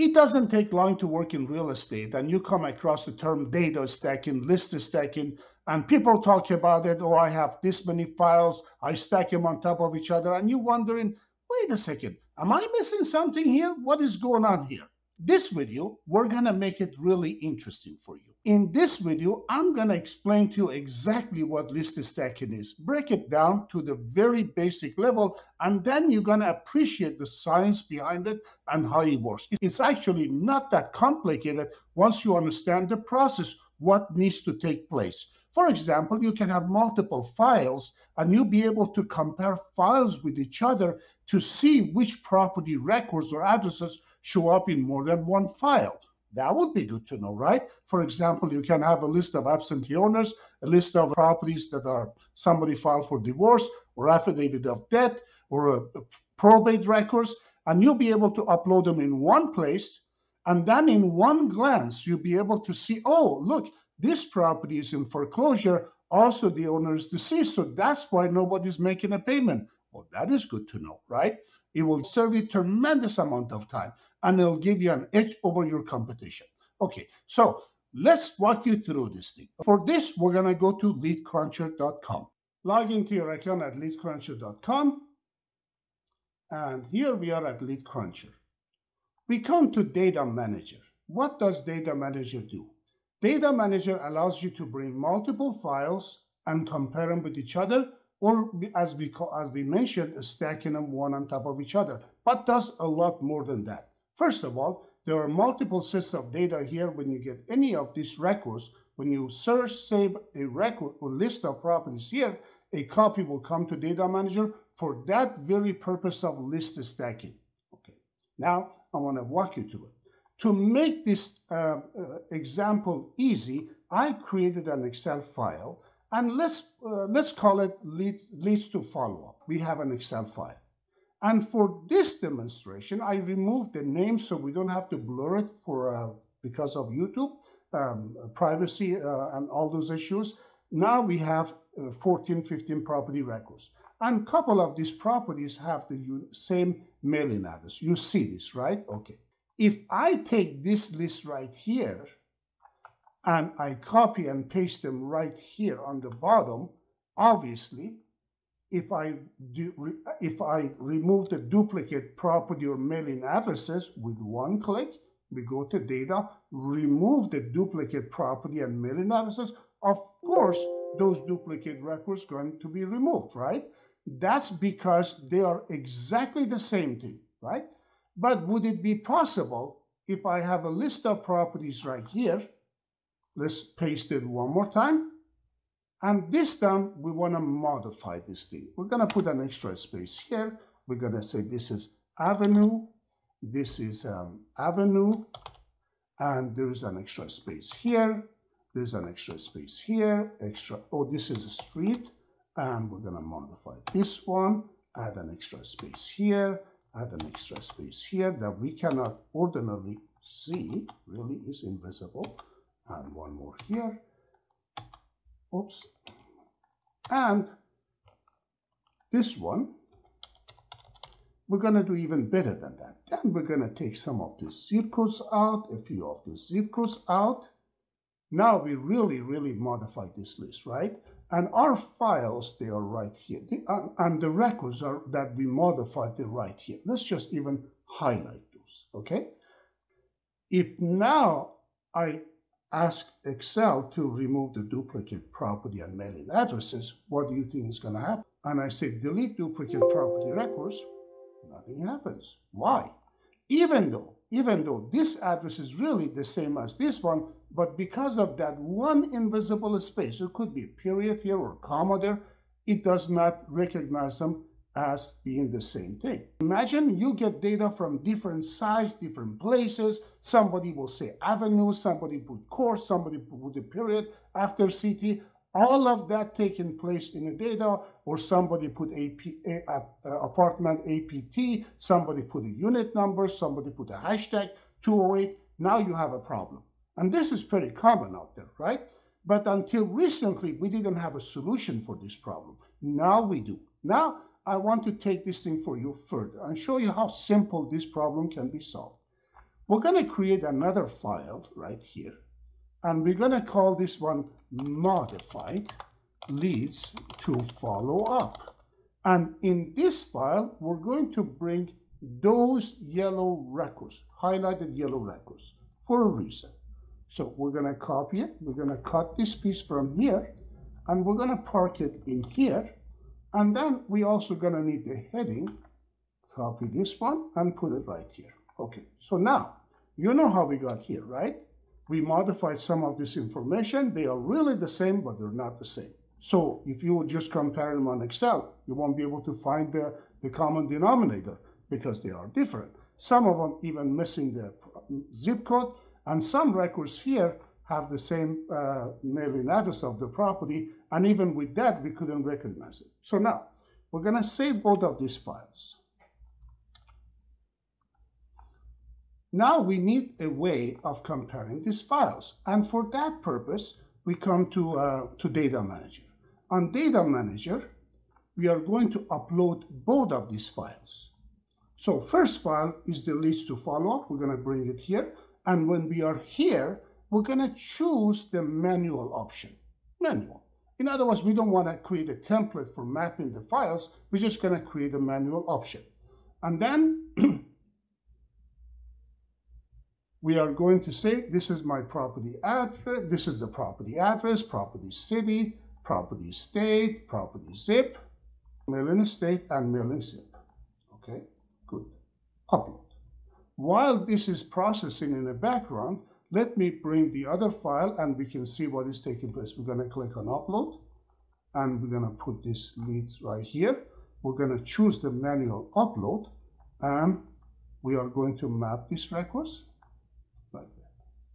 It doesn't take long to work in real estate, and you come across the term data stacking, list stacking, and people talk about it, or I have this many files, I stack them on top of each other, and you're wondering, wait a second, am I missing something here? What is going on here? This video, we're gonna make it really interesting for you. In this video, I'm gonna explain to you exactly what list stacking is, break it down to the very basic level, and then you're gonna appreciate the science behind it and how it works. It's actually not that complicated once you understand the process, what needs to take place. For example, you can have multiple files and you'll be able to compare files with each other to see which property records or addresses show up in more than one file. That would be good to know, right? For example, you can have a list of absentee owners, a list of properties that are somebody filed for divorce or affidavit of death or probate records, and you'll be able to upload them in one place. And then in one glance, you'll be able to see, oh, look, this property is in foreclosure. Also, the owner is deceased, so that's why nobody's making a payment. Well, that is good to know, right? It will save you a tremendous amount of time, and it'll give you an edge over your competition. Okay, so let's walk you through this thing. For this, we're going to go to leadcruncher.com. Log into your account at leadcruncher.com, and here we are at LeadCruncher. We come to Data Manager. What does Data Manager do? Data Manager allows you to bring multiple files and compare them with each other, or as we mentioned, stacking them one on top of each other, but does a lot more than that. First of all, there are multiple sets of data here. When you get any of these records, when you search, save a record or list of properties here, a copy will come to Data Manager for that very purpose of list stacking. Okay, now I want to walk you through it. To make this example easy, I created an Excel file, and let's call it leads to follow-up. We have an Excel file. And for this demonstration, I removed the name so we don't have to blur it because of YouTube, privacy, and all those issues. Now we have 14, 15 property records. And a couple of these properties have the same mailing address. You see this, right? Okay. If I take this list right here and I copy and paste them right here on the bottom, obviously, if I remove the duplicate property or mailing addresses with one click, we go to data, remove the duplicate property and mailing addresses, of course, those duplicate records are going to be removed, right? That's because they are exactly the same thing, right? But would it be possible if I have a list of properties right here? Let's paste it one more time. And this time, we want to modify this thing. We're going to put an extra space here. We're going to say this is Avenue. This is Avenue. And there's an extra space here. There's an extra space here. Oh, this is a street. And we're going to modify this one. Add an extra space here. Add an extra space here that we cannot ordinarily see, really is invisible. And one more here. Oops. And this one, we're going to do even better than that. Then we're going to take some of these zip codes out, a few of these zip codes out. Now we really modify this list, right? And our files, they are right here. And the records are that we modified, they're right here. Let's just even highlight those, okay? If now I ask Excel to remove the duplicate property and mailing addresses, what do you think is going to happen? And I say delete duplicate property records, nothing happens. Why? Even though this address is really the same as this one, but because of that one invisible space, it could be a period here or a comma there, it does not recognize them as being the same thing. Imagine you get data from different sites, different places. Somebody will say avenue, somebody put court, somebody put a period after city. All of that taking place in the data, or somebody put apartment APT, somebody put a unit number, somebody put a hashtag 208. Now you have a problem. And this is pretty common out there, right? But until recently, we didn't have a solution for this problem. Now we do. Now I want to take this thing for you further and show you how simple this problem can be solved. we're going to create another file right here. And we're going to call this one modified leads to follow up. And in this file, we're going to bring those yellow records, highlighted yellow records, for a reason. So we're going to copy it. We're going to cut this piece from here, and we're going to park it in here. And then we also going to need the heading. Copy this one and put it right here. Okay, so now you know how we got here, right? We modified some of this information. They are really the same, but they're not the same. So if you would just compare them on Excel, you won't be able to find the common denominator because they are different. Some of them even missing the zip code, and some records here have the same mailing address of the property, and even with that, we couldn't recognize it. So now, we're going to save both of these files. Now we need a way of comparing these files, and for that purpose, we come to Data Manager. On Data Manager, we are going to upload both of these files. So first file is the leads to follow-up. We're going to bring it here, and when we are here, we're going to choose the manual option. Manual. In other words, we don't want to create a template for mapping the files. We're just going to create a manual option. And then we are going to say, this is my property address, this is the property address, property city, property state, property zip, mailing state, and mailing zip. Okay, good. Upload. While this is processing in the background, let me bring the other file and we can see what is taking place. We're going to click on upload, and we're going to put this leads right here. We're going to choose the manual upload, and we are going to map these records.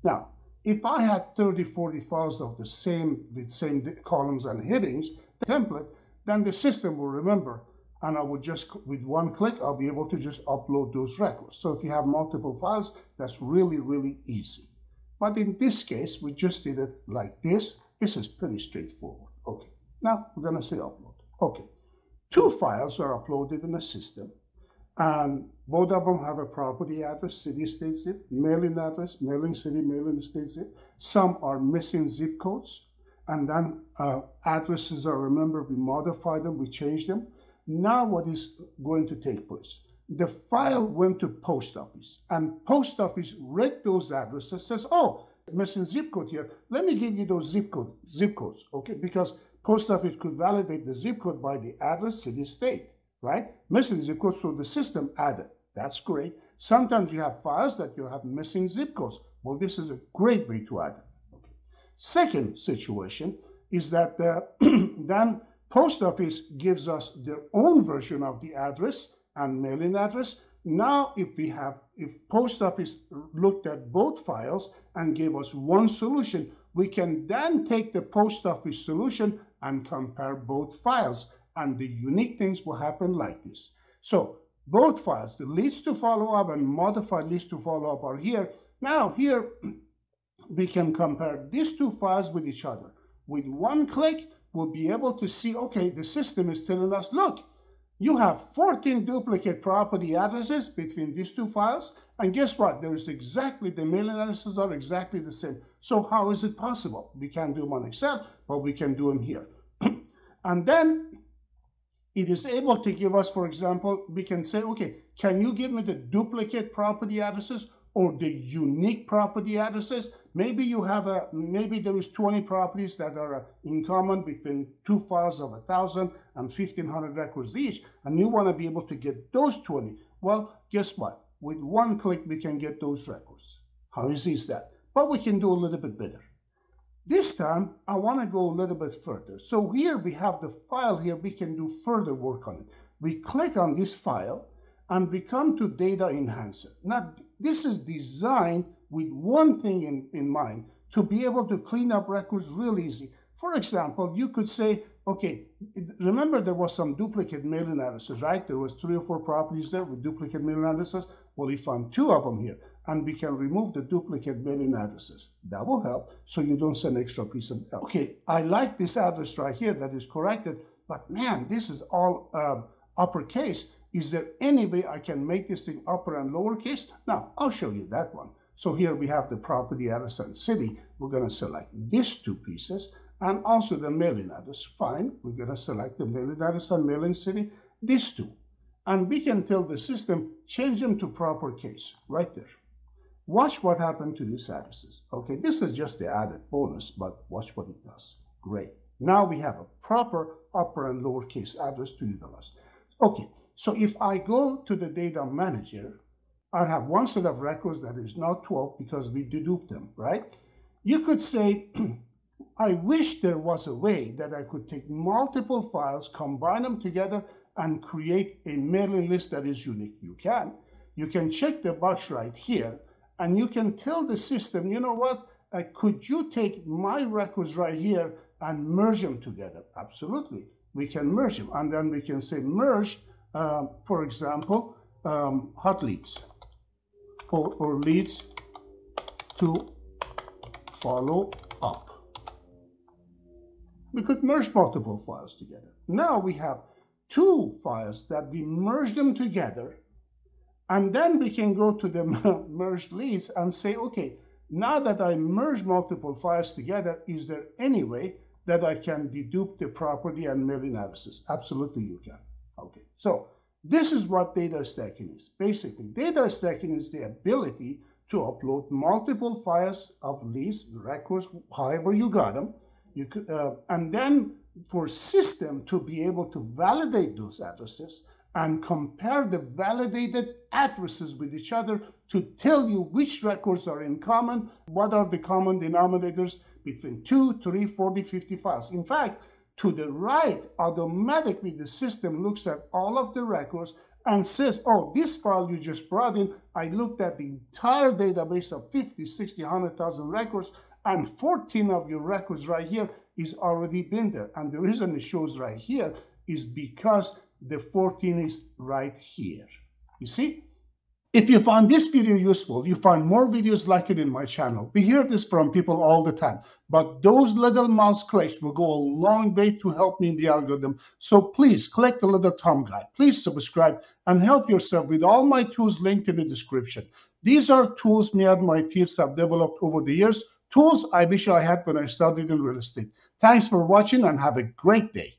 Now, if I had 30, 40 files of the same, with same columns and headings, the template, then the system will remember, and I would just, with one click, I'll be able to just upload those records. So if you have multiple files, that's really, really easy. But in this case, we just did it like this. This is pretty straightforward. Okay, now we're gonna say upload. Okay, 2 files are uploaded in the system, and both of them have a property address, city, state, zip, mailing address, mailing city, mailing state, zip. Some are missing zip codes, and then addresses are, remember, we modified them, we changed them. Now what is going to take place? The file went to post office, and post office read those addresses, says, oh, missing zip code here. Let me give you those zip codes, okay? Because post office could validate the zip code by the address, city, state, right? Missing zip codes, so the system added. That's great. Sometimes you have files that you have missing zip codes. Well, this is a great way to add it. Okay. Second situation is that then post office gives us their own version of the address and mailing address. Now, if post office looked at both files and gave us one solution, we can then take the post office solution and compare both files. And the unique things will happen like this. So both files, the leads to follow up and modified leads to follow up, are here. Now here, we can compare these 2 files with each other. With one click, we'll be able to see, okay, the system is telling us, look, you have 14 duplicate property addresses between these 2 files, and guess what? There's exactly, the mailing addresses are exactly the same. So how is it possible? We can't do them on Excel, but we can do them here. And then it is able to give us, for example, we can say, okay, can you give me the duplicate property addresses or the unique property addresses? Maybe you have maybe there is 20 properties that are in common between 2 files of 1,000 and 1,500 records each, and you want to be able to get those 20. Well, guess what? With one click, we can get those records. How easy is that? But we can do a little bit better. This time, I want to go a little bit further. So here we have the file here. We can do further work on it. We click on this file, and we come to Data Enhancer. Now, this is designed with one thing in mind, to be able to clean up records real easy. For example, you could say, okay, remember there was some duplicate mailing addresses, right? There was 3 or 4 properties there with duplicate mailing addresses. Well, we found 2 of them here, and we can remove the duplicate mailing addresses. That will help, so you don't send extra piece of mail. Okay, I like this address right here that is corrected, but man, this is all uppercase. Is there any way I can make this thing upper and lowercase? Now, I'll show you that one. So here we have the property address and city. We're going to select these two pieces and also the mailing address. Fine, we're going to select the mailing address and mailing city, these two. And we can tell the system, change them to proper case, right there. Watch what happened to these addresses. Okay, this is just the added bonus, but watch what it does. Great. Now we have a proper upper and lowercase address to utilize. Okay, so if I go to the data manager, I have one set of records that is not 12 because we deduped them, right? You could say, I wish there was a way that I could take multiple files, combine them together, and create a mailing list that is unique. You can. You can check the box right here, and you can tell the system, you know what, could you take my records right here and merge them together? Absolutely. We can merge them. And then we can say merge, for example, hot leads or leads to follow up. We could merge multiple files together. Now we have two files that we merge them together, and then we can go to the merged leads and say, okay, now that I merge multiple files together, is there any way that I can dedupe the property and mailing addresses? Absolutely you can. Okay, so this is what data stacking is. Basically, data stacking is the ability to upload multiple files of leads, records, however you got them. You could, and then for system to be able to validate those addresses and compare the validated addresses with each other to tell you which records are in common, what are the common denominators between 2, 3, 40, 50 files. In fact, to the right, automatically the system looks at all of the records and says, oh, this file you just brought in, I looked at the entire database of 50, 60, 100,000 records, and 14 of your records right here is already been there. And the reason it shows right here is because the 14 is right here. You see? If you found this video useful, you find more videos like it in my channel. We hear this from people all the time, but those little mouse clicks will go a long way to help me in the algorithm. So please click the little thumb guide. Please subscribe and help yourself with all my tools linked in the description. These are tools me and my teams have developed over the years. Tools I wish I had when I started in real estate. Thanks for watching and have a great day.